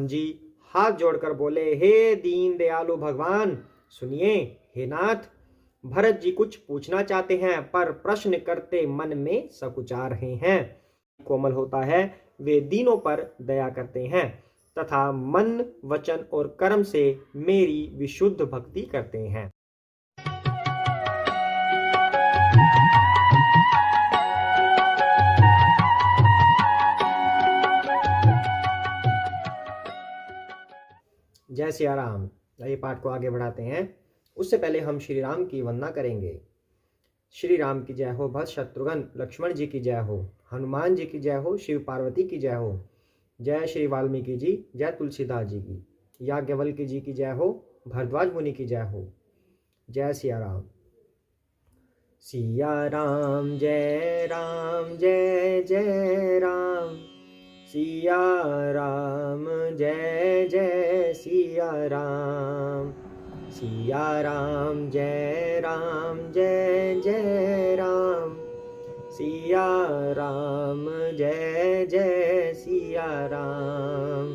जी हाथ जोड़कर बोले, हे दीन दयालु भगवान सुनिए। हे नाथ, भरत जी कुछ पूछना चाहते हैं पर प्रश्न करते मन में सकुचा रहे हैं। कोमल होता है, वे दीनों पर दया करते हैं तथा मन वचन और कर्म से मेरी विशुद्ध भक्ति करते हैं। जय सिया राम। आइए पाठ को आगे बढ़ाते हैं। उससे पहले हम श्री राम की वंदना करेंगे। श्री राम की जय हो, भरत शत्रुघ्न लक्ष्मण जी की जय हो, हनुमान जी की जय हो, शिव पार्वती की जय हो, जय श्री वाल्मीकि जी, जय तुलसीदास जी की, याज्ञवल्क्य जी की जय हो, भरद्वाज मुनि की जय हो। जय सिया राम। सिया राम जय राम, जय जय राम। सिया राम जय जय सिया राम। सिया राम जय राम, जय जय राम। सिया राम जय जय सिया राम।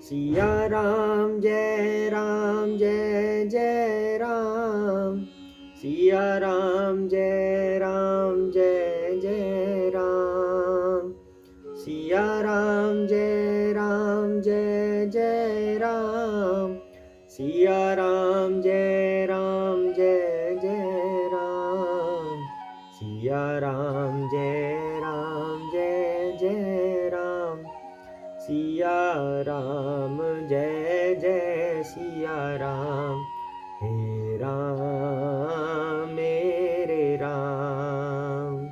सिया राम जय राम, जय जय राम। सिया राम जय राम, जय जय राम। सिया राम जय राम, जय जय राम। सिया राम जय राम, जय जय राम। सिया राम जय राम, जय जय राम। सिया राम जय जय सिया राम। हे राम मेरे राम।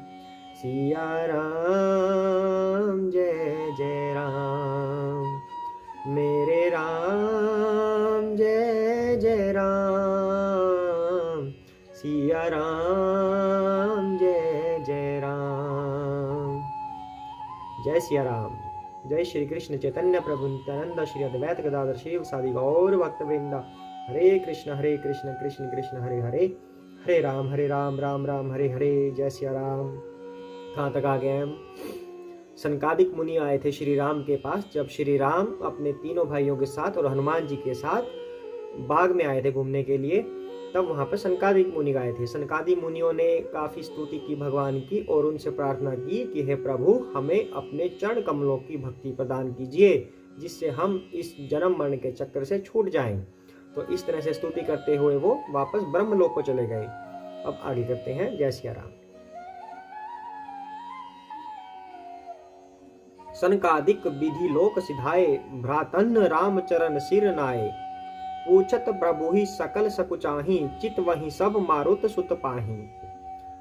सिया राम जय जय राम। मेरे राम जय जय राम। सिया राम जय जय राम। जय सिया राम। जय श्री कृष्ण चैतन्य प्रभु नित्यानंद, श्री अद्वैत गदाधर शिवासादि गौर भक्तवृंद। हरे कृष्ण कृष्ण कृष्ण हरे हरे, हरे राम राम राम हरे हरे। जय सिया राम। कहाँ तक आ गए हम? सनकादिक मुनि आए थे श्री राम के पास जब श्री राम अपने तीनों भाइयों के साथ और हनुमान जी के साथ बाग में आए थे घूमने के लिए। तब वहां पर सनकादिक मुनि आए थे। सनकादिक मुनियों ने काफी स्तुति की भगवान की और उनसे प्रार्थना की कि हे प्रभु, हमें अपने चरण कमलों की भक्ति प्रदान कीजिए जिससे हम इस जन्म मरण के चक्कर से छूट जाएं। तो इस तरह से स्तुति करते हुए वो वापस ब्रह्मलोक को चले गए। अब आगे करते हैं। जय सिया राम। सनकादिक विधि लोक सिधाए, भ्रातन राम चरण सिर नाए। पूछत प्रभु ही सकल सकुचाही, चित वही सब मारुत सुत पाही।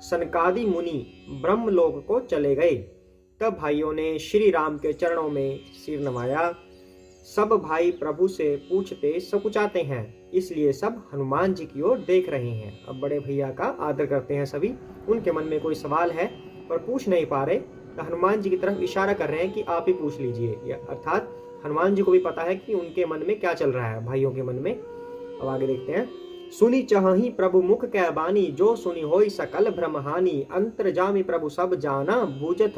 सनकादि मुनि ब्रह्मलोक को चले गए। तब भाइयों ने श्री राम के चरणों में सिर नवाया। सब भाई प्रभु से पूछते सकुचाते हैं, इसलिए सब हनुमान जी की ओर देख रहे हैं। अब बड़े भैया का आदर करते हैं सभी। उनके मन में कोई सवाल है पर पूछ नहीं पा रहे, तो हनुमान जी की तरफ इशारा कर रहे हैं कि आप ही पूछ लीजिए। अर्थात हनुमान जी को भी पता है कि उनके मन में क्या चल रहा है, भाइयों के मन में। अब आगे देखते हैं। सुनी चहही प्रभु मुख कै बानी, जो सुनी होई सकल भ्रम हानि। अंतर्जामी प्रभु सब जाना, बूझत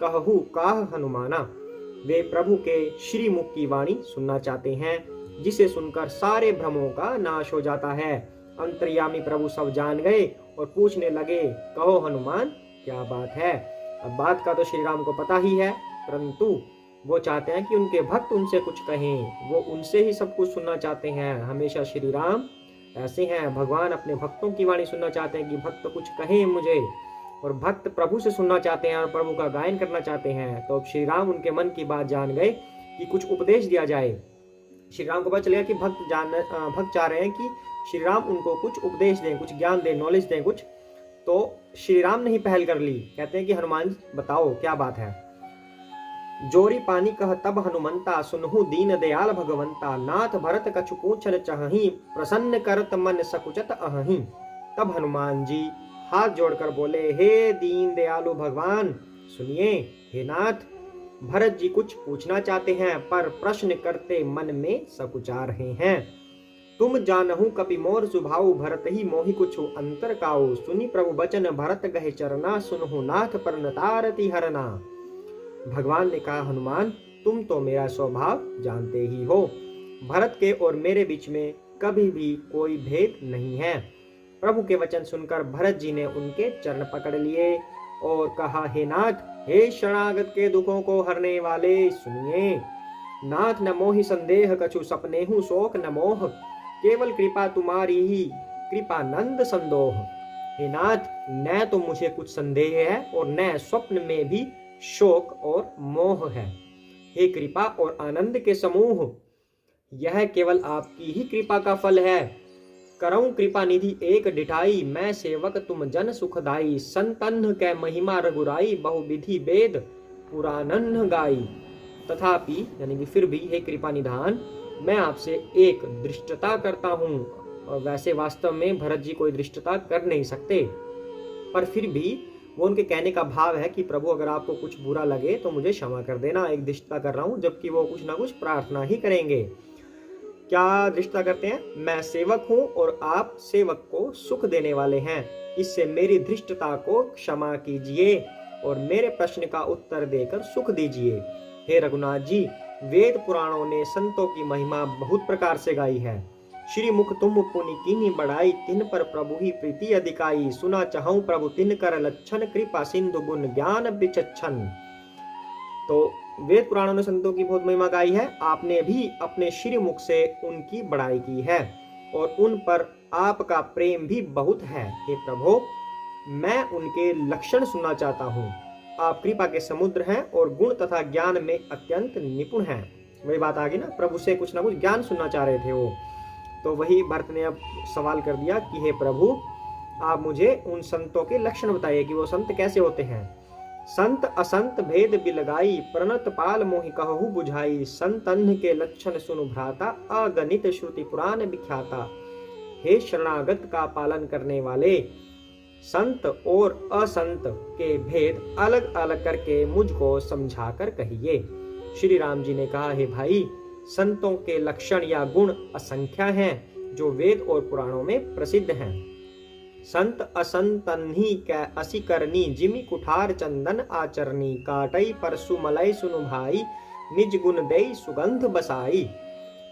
कहहु काह हनुमाना। वे प्रभु के श्री मुख की वाणी सुनना चाहते हैं जिसे सुनकर सारे भ्रमों का नाश हो जाता है। अंतर्यामी प्रभु सब जान गए और पूछने लगे, कहो हनुमान क्या बात है। अब बात का तो श्री राम को पता ही है, परंतु वो चाहते हैं कि उनके भक्त उनसे कुछ कहें। वो उनसे ही सब कुछ सुनना चाहते हैं। हमेशा श्री राम ऐसे हैं, भगवान अपने भक्तों की वाणी सुनना चाहते हैं कि भक्त कुछ कहें मुझे, और भक्त प्रभु से सुनना चाहते हैं और प्रभु का गायन करना चाहते हैं। तो अब श्री राम उनके मन की बात जान गए कि कुछ उपदेश दिया जाए। श्री राम को पता चलेगा कि भक्त चाह रहे हैं कि श्री राम उनको कुछ उपदेश दें, कुछ ज्ञान दें, नॉलेज दें कुछ। तो श्री राम ने ही पहल कर ली। कहते हैं कि हनुमान बताओ क्या बात है। जोरी पानी कह तब हनुमंता, सुनहु दीन दयाल भगवंता। नाथ भरत कछु पूछन चाही, प्रसन्न करत मन सकुचत अहही। तब हनुमान जी हाथ जोड़कर बोले, हे दीन दयालु भगवान सुनिए। हे नाथ, भरत जी कुछ पूछना चाहते हैं पर प्रश्न करते मन में सकुचा रहे हैं। तुम जानहु कपि मोर सुभाऊ, भरत ही मोहि कुछु अंतर काऊ। सुनी प्रभु बचन भरत गहे चरना, सुनहु नाथ पर नतारति हरना। भगवान ने कहा, हनुमान तुम तो मेरा स्वभाव जानते ही हो। भरत के और मेरे बीच में कभी भी कोई भेद नहीं है। प्रभु के वचन सुनकर भरत जी ने उनके चरण पकड़ लिए और कहा, हे नाथ, हे शरणागत के दुखों को हरने वाले, सुनिए। नाथ न मोहि संदेह कछु सपनेहु शोक न मोह, केवल कृपा तुम्हारी ही कृपानंद संदोह। हे नाथ, न तो मुझे कुछ संदेह है और न स्वप्न में भी शोक और मोह है। हे कृपा और आनंद के समूह, यह केवल आपकी ही कृपा का फल है। करऊं कृपा निधि एक डिठाई, मैं सेवक तुम जन सुखदाई। संतन्ह कै महिमा रघुराई, बहुविधि वेद पुराणन्ह गाई। तथापि यानी कि फिर भी, हे कृपा निधान, मैं आपसे एक दृष्टता करता हूँ। और वैसे वास्तव में भरत जी कोई दृष्टता कर नहीं सकते, पर फिर भी वो उनके कहने का भाव है कि प्रभु अगर आपको कुछ बुरा लगे तो मुझे क्षमा कर देना, एक दृष्टता कर रहा हूँ, जबकि वो कुछ ना कुछ प्रार्थना ही करेंगे। क्या दृष्टता करते हैं? मैं सेवक हूँ और आप सेवक को सुख देने वाले हैं, इससे मेरी धृष्टता को क्षमा कीजिए और मेरे प्रश्न का उत्तर देकर सुख दीजिए। हे रघुनाथ जी, वेद पुराणों ने संतों की महिमा बहुत प्रकार से गाई है। श्री मुख तुम पुनि कीनी बढ़ाई, तिन पर प्रभु ही प्रीति अधिकाई। सुना चाहूं प्रभु तिन कर लक्षण, कृपा सिंधु गुण ज्ञान विचक्षण। तो वेद पुराणों ने संतों की बहुत महिमा गाई है, आपने भी अपने श्री मुख से उनकी बड़ाई की है और उन पर आपका प्रेम भी बहुत है। हे प्रभु, मैं उनके लक्षण सुनना चाहता हूँ। आप कृपा के समुद्र हैं और गुण तथा ज्ञान में अत्यंत निपुण हैं। वही बात आ गई ना, प्रभु से कुछ ना कुछ ज्ञान सुनना चाह रहे थे वो। तो वही भरत ने अब सवाल कर दिया कि हे प्रभु, आप मुझे उन संतों के लक्षण बताइए कि वो संत कैसे होते हैं। संत असंत भेद बिलगाई, प्रणत पाल मोहि कहु बुझाई। संत अन्ह के लक्षण सुनु भ्राता, अगणित श्रुति पुराण विख्याता। हे शरणागत का पालन करने वाले, संत और असंत के भेद अलग अलग करके मुझको समझाकर कहिए। श्री राम जी ने कहा, हे भाई, संतों के लक्षण या गुण असंख्य हैं जो वेद और पुराणों में प्रसिद्ध हैं। संत असंतन्ही कै असी करनी, जिमि कुठार चंदन आचरनी। काटई परसु मलय सुनु भाई, निज गुण देई सुगंध बसाई।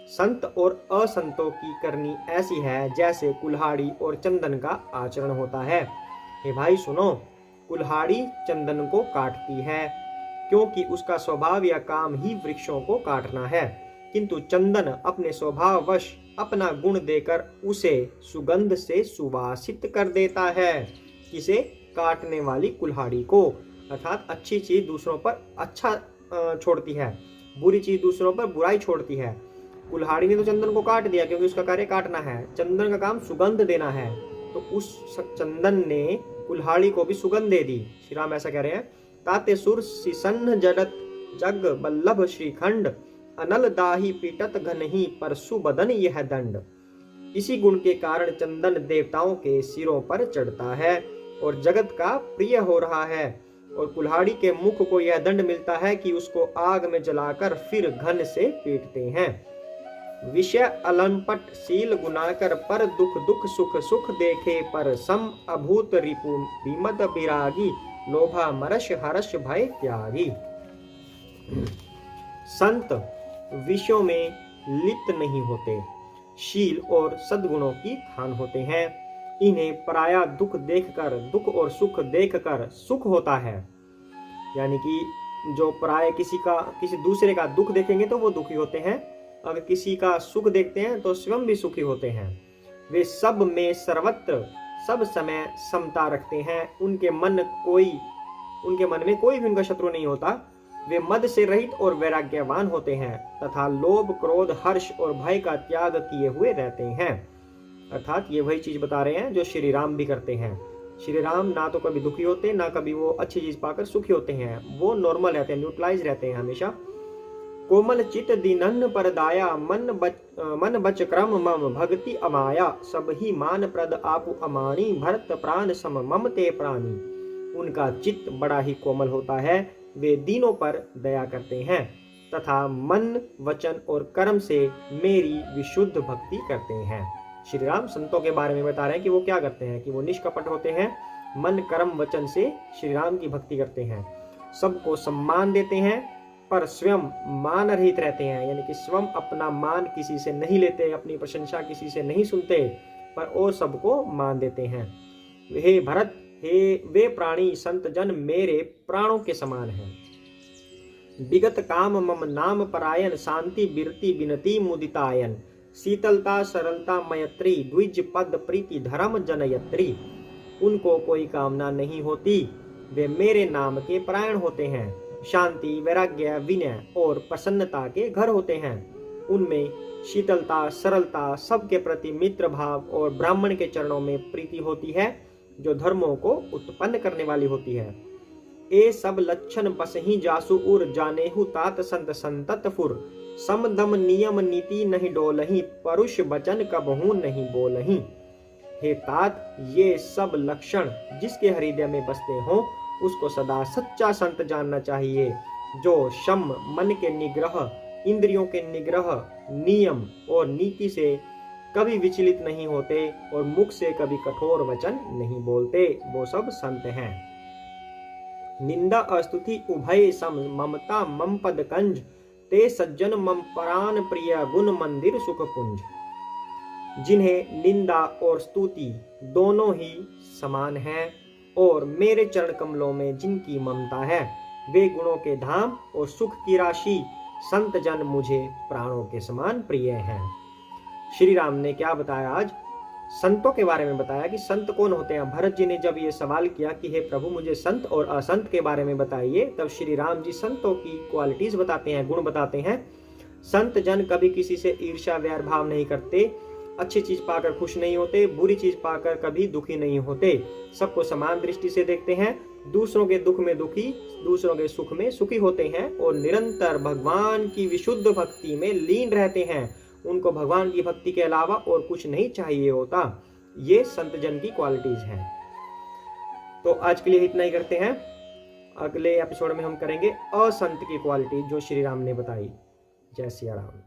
संत और असंतों की करनी ऐसी है जैसे कुल्हाड़ी और चंदन का आचरण होता है। हे भाई सुनो, कुल्हाड़ी चंदन को काटती है क्योंकि उसका स्वभाव या काम ही वृक्षों को काटना है, किंतु चंदन अपने स्वभाववश अपना गुण देकर उसे सुगंध से सुवासित कर देता है। किसे? काटने वाली कुल्हाड़ी को। अर्थात अच्छी चीज दूसरों पर अच्छा छोड़ती है, बुरी चीज दूसरों पर बुराई छोड़ती है। कुल्हाड़ी ने तो चंदन को काट दिया क्योंकि उसका कार्य काटना है, चंदन का काम सुगंध देना है, तो उस चंदन ने कुल्हाड़ी को भी सुगंध दे दी। श्री राम ऐसा कह रहे हैं, ताते सुर सिसन्न जडत जग बल्लभ श्रीखंड, अनल दाही पीटत घन ही परसु बदन यह दंड। इसी गुण के कारण चंदन देवताओं के सिरों पर चढ़ता है और जगत का प्रिय हो रहा है, और कुल्हाड़ी के मुख को यह दंड मिलता है कि उसको आग में जलाकर फिर घन से पीटते हैं। विषय अलंपट शील गुनाकर, पर दुख दुख सुख सुख देखे पर। सम अभूत रिपु विमद विरागी, लोभा मरश हर्ष भय त्यागी। संत विषयों में लिप्त नहीं होते, शील और सद्गुणों की खान होते हैं। इन्हें पराया दुख देखकर, दुख और सुख देखकर सुख होता है। यानी कि जो पराये किसी दूसरे का दुख देखेंगे तो वो दुखी होते हैं, अगर किसी का सुख देखते हैं तो स्वयं भी सुखी होते हैं। वे सब में सर्वत्र सब समय समता रखते हैं, उनके मन में कोई भी उनका शत्रु नहीं होता। वे मद से रहित और वैराग्यवान होते हैं तथा लोभ क्रोध हर्ष और भय का त्याग किए हुए रहते हैं। अर्थात ये वही चीज बता रहे हैं जो श्री राम भी करते हैं। श्री राम ना तो कभी दुखी होते, ना कभी वो अच्छी चीज पाकर सुखी होते हैं, वो नॉर्मल रहते हैं, न्यूट्रलाइज रहते हैं हमेशा। कोमल चित दीनन्न पर दाया, मन बच क्रम मम भक्ति अमाया। सब ही मान प्रद आपु अमानी, भरत प्राण सम मम ते प्राणी। उनका चित्त बड़ा ही कोमल होता है, वे दीनों पर दया करते हैं तथा मन वचन और कर्म से मेरी विशुद्ध भक्ति करते हैं। श्री राम संतों के बारे में बता रहे हैं कि वो क्या करते हैं, कि वो निष्कपट होते हैं, मन कर्म वचन से श्री राम की भक्ति करते हैं, सबको सम्मान देते हैं पर स्वयं मान रहित रहते हैं, यानी कि स्वयं अपना मान किसी से नहीं लेते, अपनी प्रशंसा किसी से नहीं सुनते, पर और सबको मान देते हैं। हे भरत, हे वे प्राणी संत जन मेरे प्राणों के समान हैं। विगत काम मम नाम परायण, शांति बिरति बिनती मुदितायन, शीतलता सरलता मयत्री, द्विज पद प्रीति धर्म जनयत्री। उनको कोई कामना नहीं होती, वे मेरे नाम के परायण होते हैं। शांति वैराग्य विनय और प्रसन्नता के घर होते हैं। उनमें शीतलता सरलता, सबके प्रति मित्र भाव और ब्राह्मण के चरणों में प्रीति होती है, जो धर्मों को उत्पन्न करने वाली होती है। ए सब लक्षण बस ही जासु उर, जानेहु तात संत संतत फुर। सम दम नियम नीति नहीं डोलही, परुष वचन कबहू नहीं बोलही। हे तात, ये सब लक्षण जिसके हृदय में बसते हों, उसको सदा सच्चा संत जानना चाहिए, जो शम मन के निग्रह, इंद्रियों के निग्रह, नियम और नीति से कभी विचलित नहीं होते और मुख से कभी कठोर वचन नहीं बोलते, वो सब संत हैं। निंदा अस्तुति उभय सम, ममता मम पद कंज, ते सज्जन मम प्राण प्रिय, गुण मंदिर सुख पुंज। जिन्हें निंदा और स्तुति दोनों ही समान हैं और मेरे चरण कमलों में जिनकी ममता है, वे गुणों के धाम और सुख की राशि संत जन मुझे प्राणों के समान प्रिय हैं। श्री राम ने क्या बताया आज? संतों के बारे में बताया कि संत कौन होते हैं। भरत जी ने जब ये सवाल किया कि हे प्रभु मुझे संत और असंत के बारे में बताइए, तब श्री राम जी संतों की क्वालिटीज बताते हैं, गुण बताते हैं। संत जन कभी किसी से ईर्ष्या वैर भाव नहीं करते, अच्छी चीज पाकर खुश नहीं होते, बुरी चीज पाकर कभी दुखी नहीं होते, सबको समान दृष्टि से देखते हैं, दूसरों के दुख में दुखी, दूसरों के सुख में सुखी होते हैं और निरंतर भगवान की विशुद्ध भक्ति में लीन रहते हैं। उनको भगवान की भक्ति के अलावा और कुछ नहीं चाहिए होता। ये संत जन की क्वालिटीज हैं। तो आज के लिए इतना ही करते हैं। अगले एपिसोड में हम करेंगे असंत की क्वालिटी जो श्री राम ने बताई। जय सिया राम।